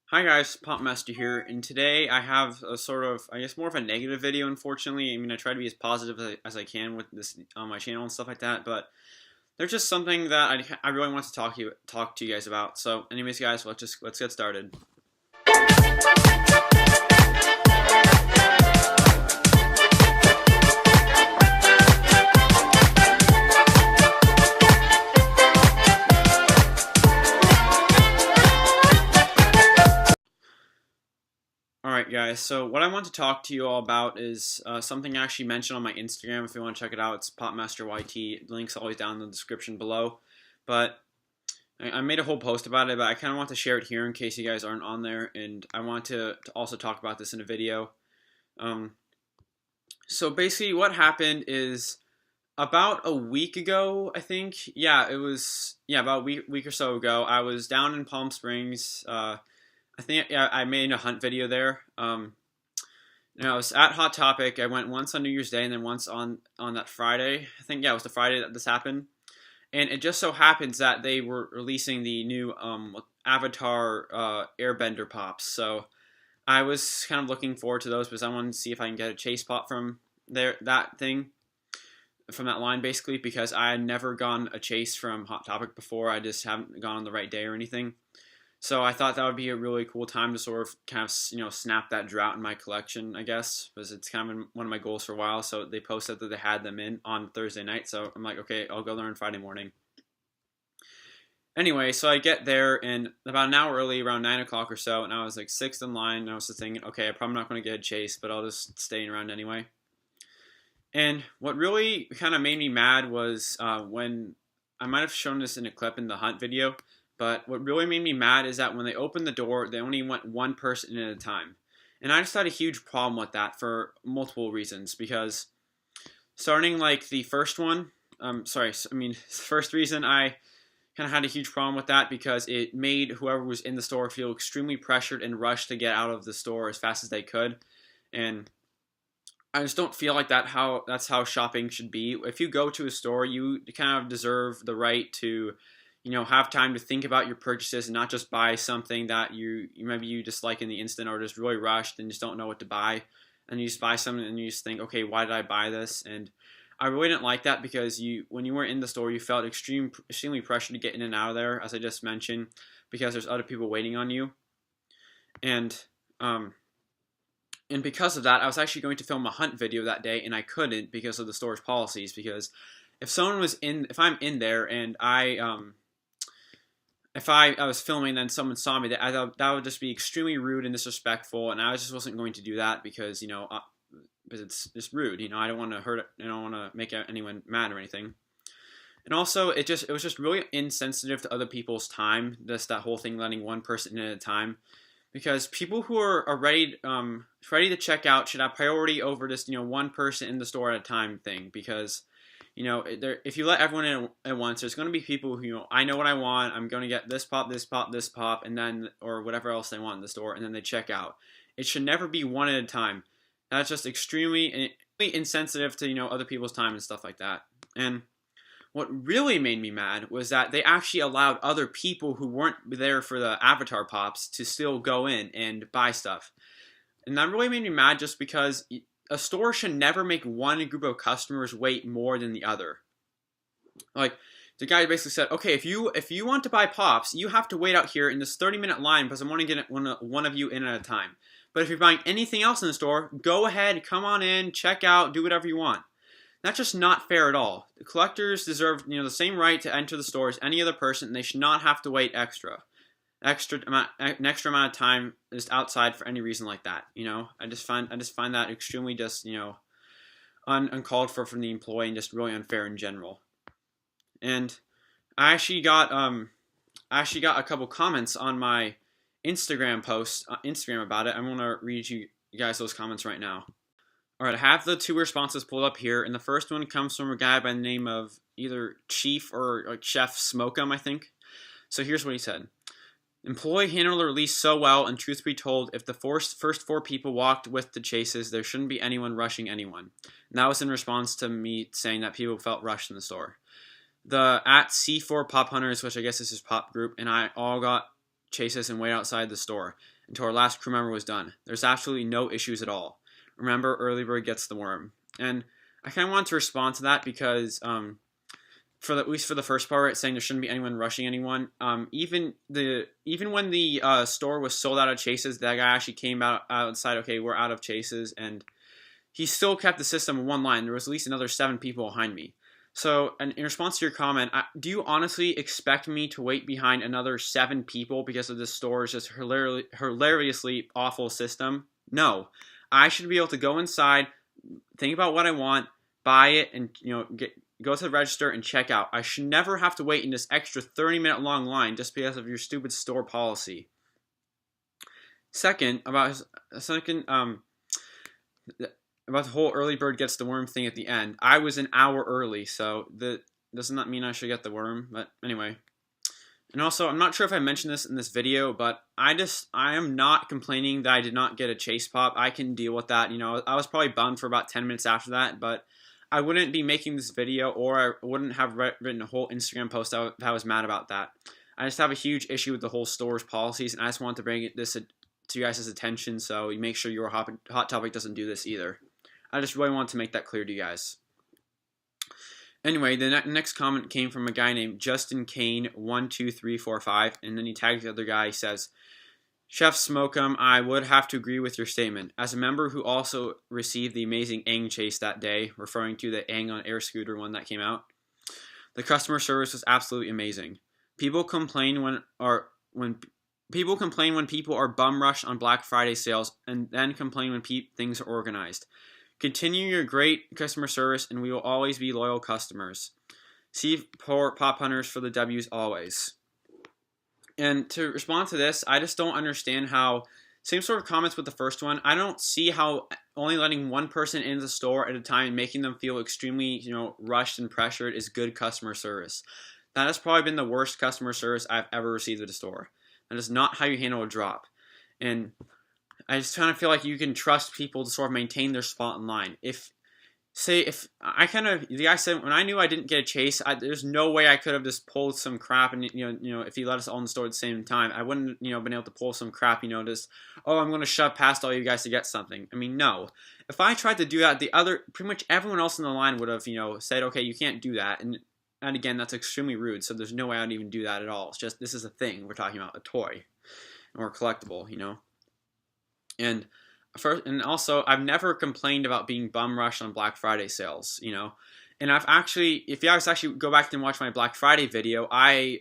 Hi guys, Pop Master here, and today I have a sort of, I guess, more of a negative video, unfortunately. I mean, I try to be as positive as I can with this on my channel and stuff like that, but there's just something that I really want to talk to you guys about. So, anyways, guys, let's get started. Alright guys, so what I want to talk to you all about is something I actually mentioned on my Instagram. If you want to check it out, it's PopMasterYT. The link's always down in the description below. But I made a whole post about it, but I kind of want to share it here in case you guys aren't on there. And I want to also talk about this in a video. So basically what happened is about a week ago, I think. Yeah, it was, about a week or so ago. I was down in Palm Springs. I think I made a hunt video there. I was at Hot Topic. I went once on New Year's Day and then once on that Friday. I think, it was the Friday that this happened. And it just so happens that they were releasing the new Avatar Airbender pops. So I was kind of looking forward to those because I wanted to see if I can get a chase pop from that line, basically, because I had never gone a chase from Hot Topic before. I just haven't gone on the right day or anything. So I thought that would be a really cool time to sort of snap that drought in my collection, I guess, because it's kind of been one of my goals for a while. So they posted that they had them in on Thursday night. So I'm like, okay, I'll go there on Friday morning. Anyway, so I get there and about an hour early, around 9 o'clock or so, and I was like sixth in line. And I was just thinking, okay, I'm probably not going to get a chase, but I'll just stay around anyway. And what really kind of made me mad was when I might have shown this in a clip in the hunt video. But what really made me mad is that when they opened the door, they only went one person at a time. And I just had a huge problem with that for multiple reasons. Because starting like the first one, first reason I kind of had a huge problem with that because it made whoever was in the store feel extremely pressured and rushed to get out of the store as fast as they could. And I just don't feel like that's how shopping should be. If you go to a store, you kind of deserve the right to have time to think about your purchases and not just buy something that maybe you just like in the instant or just really rushed and just don't know what to buy. And you just buy something and you just think, okay, why did I buy this? And I really didn't like that because when you were in the store, you felt extremely pressure to get in and out of there, as I just mentioned, because there's other people waiting on you. And because of that, I was actually going to film a hunt video that day, and I couldn't because of the store's policies. Because if I'm in there and if I was filming and then someone saw me, I thought that would just be extremely rude and disrespectful, and I just wasn't going to do that because it's just rude. I don't want to hurt. I don't want to make anyone mad or anything. And also, it was just really insensitive to other people's time. Just that whole thing, letting one person in at a time, because people who are ready to check out should have priority over just one person in the store at a time thing. Because if you let everyone in at once, there's going to be people who, I know what I want, I'm going to get this pop, this pop, this pop, and then, or whatever else they want in the store, and then they check out. It should never be one at a time. That's just extremely insensitive to, other people's time and stuff like that. And what really made me mad was that they actually allowed other people who weren't there for the Avatar pops to still go in and buy stuff. And that really made me mad just because a store should never make one group of customers wait more than the other. Like, the guy basically said, okay, if you want to buy pops, you have to wait out here in this 30-minute line because I'm going to get one of you in at a time. But if you're buying anything else in the store, go ahead, come on in, check out, do whatever you want. That's just not fair at all. The collectors deserve the same right to enter the store as any other person, and they should not have to wait an extra amount of time just outside for any reason like that. I just find that extremely just uncalled for from the employee and just really unfair in general. And I actually got a couple comments on my Instagram post about it. I'm gonna read you guys those comments right now. All right, I have the 2 responses pulled up here, and the first one comes from a guy by the name of either Chief or like Chef Smoke'em, I think. So here's what he said. Employee handled the release so well, and truth be told, if the first 4 people walked with the chases, there shouldn't be anyone rushing anyone. And that was in response to me saying that people felt rushed in the store. The at C4 Pop Hunters, which I guess is his pop group, and I all got chases and wait outside the store. until our last crew member was done. There's absolutely no issues at all. Remember, early bird gets the worm. And I kind of want to respond to that because, at least for the first part, saying there shouldn't be anyone rushing anyone. Even when the store was sold out of chases, that guy actually came outside. Okay, we're out of chases, and he still kept the system in one line. There was at least another 7 people behind me. So, and in response to your comment, do you honestly expect me to wait behind another 7 people because of this store's just hilariously awful system? No. I should be able to go inside, think about what I want, buy it, and go to the register and check out. I should never have to wait in this extra 30-minute long line just because of your stupid store policy. Second, about the whole early bird gets the worm thing at the end. I was an hour early, so that does not mean I should get the worm, but anyway. And also, I'm not sure if I mentioned this in this video, but I am not complaining that I did not get a chase pop. I can deal with that. I was probably bummed for about 10 minutes after that, but I wouldn't be making this video, or I wouldn't have written a whole Instagram post that I was mad about that. I just have a huge issue with the whole store's policies, and I just want to bring this to you guys' attention so you make sure your Hot Topic doesn't do this either. I just really want to make that clear to you guys. Anyway, the next comment came from a guy named Justin Kane 12345, and then he tags the other guy. He says, "Chef Smoke'em, I would have to agree with your statement. As a member who also received the amazing Aang chase that day," referring to the Aang on Air Scooter one that came out, "the customer service was absolutely amazing. People complain when people are bum rushed on Black Friday sales, and then complain when things are organized. Continue your great customer service, and we will always be loyal customers. See poor Pop Hunters for the W's always." And to respond to this, I just don't understand how, same sort of comments with the first one, I don't see how only letting one person in the store at a time and making them feel extremely, rushed and pressured is good customer service. That has probably been the worst customer service I've ever received at a store. That is not how you handle a drop. And I just kind of feel like you can trust people to sort of maintain their spot in line. The guy said, when I knew I didn't get a chase, there's no way I could have just pulled some crap, and if he let us all in the store at the same time, I wouldn't been able to pull some crap, I'm going to shove past all you guys to get something. I mean, no. If I tried to do that, pretty much everyone else in the line would have said, okay, you can't do that, and again, that's extremely rude. So there's no way I'd even do that at all. It's just, this is a thing we're talking about, a toy or a collectible, And also, I've never complained about being bum rushed on Black Friday sales, And if you guys actually go back and watch my Black Friday video, I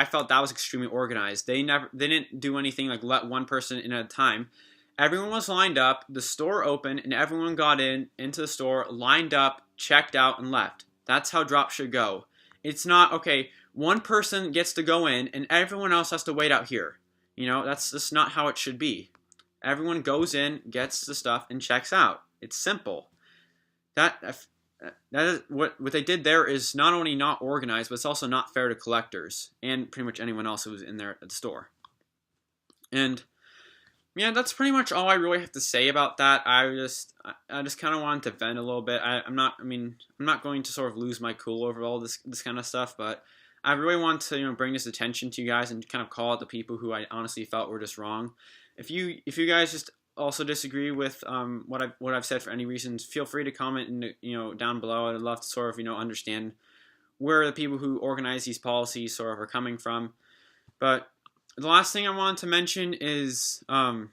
felt that was extremely organized. They didn't do anything like let one person in at a time. Everyone was lined up, the store opened, and everyone got into the store, lined up, checked out, and left. That's how drops should go. It's not, okay, one person gets to go in, and everyone else has to wait out here. That's just not how it should be. Everyone goes in, gets the stuff, and checks out. It's simple. That is what they did there is not only not organized, but it's also not fair to collectors and pretty much anyone else who's in there at the store. And yeah, that's pretty much all I really have to say about that. I just kind of wanted to vent a little bit. I'm not going to sort of lose my cool over all this kind of stuff, but I really want to bring this attention to you guys and kind of call out the people who I honestly felt were just wrong. If you guys just also disagree with what I've said for any reasons, feel free to comment down below. I'd love to sort of understand where the people who organize these policies sort of are coming from. But the last thing I wanted to mention is I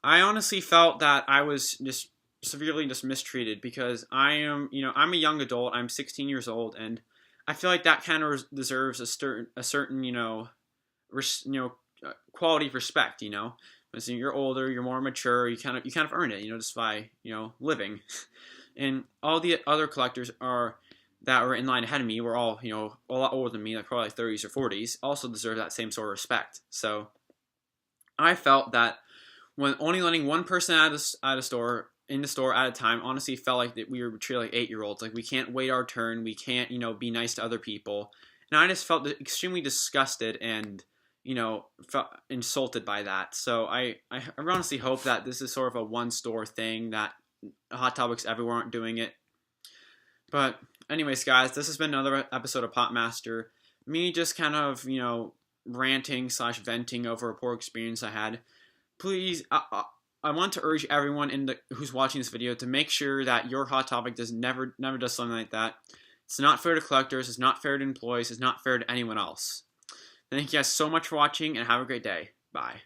honestly felt that I was just severely mistreated because I'm a young adult. I'm 16 years old, and I feel like that kind of deserves a certain quality of respect, Because you're older, you're more mature, you kind of earn it, just by living. And all the other collectors that were in line ahead of me were all a lot older than me, like probably 30s or 40s, also deserve that same sort of respect. So I felt that when only letting one person in the store at a time, honestly felt like that we were treated like 8-year-olds. Like, we can't wait our turn, we can't be nice to other people. And I just felt extremely disgusted and felt insulted by that. So I honestly hope that this is sort of a one-store thing, that Hot Topics everywhere aren't doing it. But anyways, guys, this has been another episode of Popmaster. Me just kind of, ranting / venting over a poor experience I had. please, I want to urge everyone who's watching this video to make sure that your Hot Topic never does something like that. It's not fair to collectors. It's not fair to employees. It's not fair to anyone else. Thank you guys so much for watching, and have a great day. Bye.